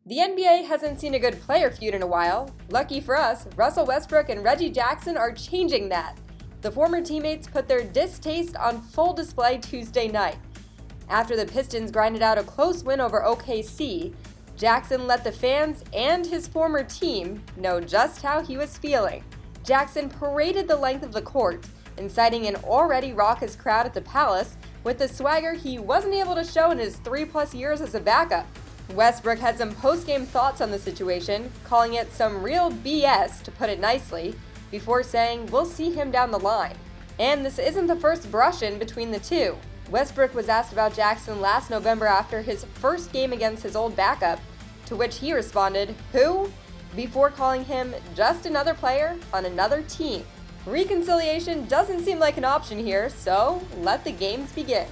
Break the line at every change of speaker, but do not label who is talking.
The NBA hasn't seen a good player feud in a while. Lucky for us, Russell Westbrook and Reggie Jackson are changing that. The former teammates put their distaste on full display Tuesday night. After the Pistons grinded out a close win over OKC, Jackson let the fans and his former team know just how he was feeling. Jackson paraded the length of the court, inciting an already raucous crowd at the Palace with the swagger he wasn't able to show in his 3+ years as a backup. Westbrook had some post-game thoughts on the situation, calling it some real BS, to put it nicely, before saying we'll see him down the line. And this isn't the first brush-in between the two. Westbrook was asked about Jackson last November after his first game against his old backup, to which he responded, "Who?" before calling him just another player on another team. Reconciliation doesn't seem like an option here, so let the games begin.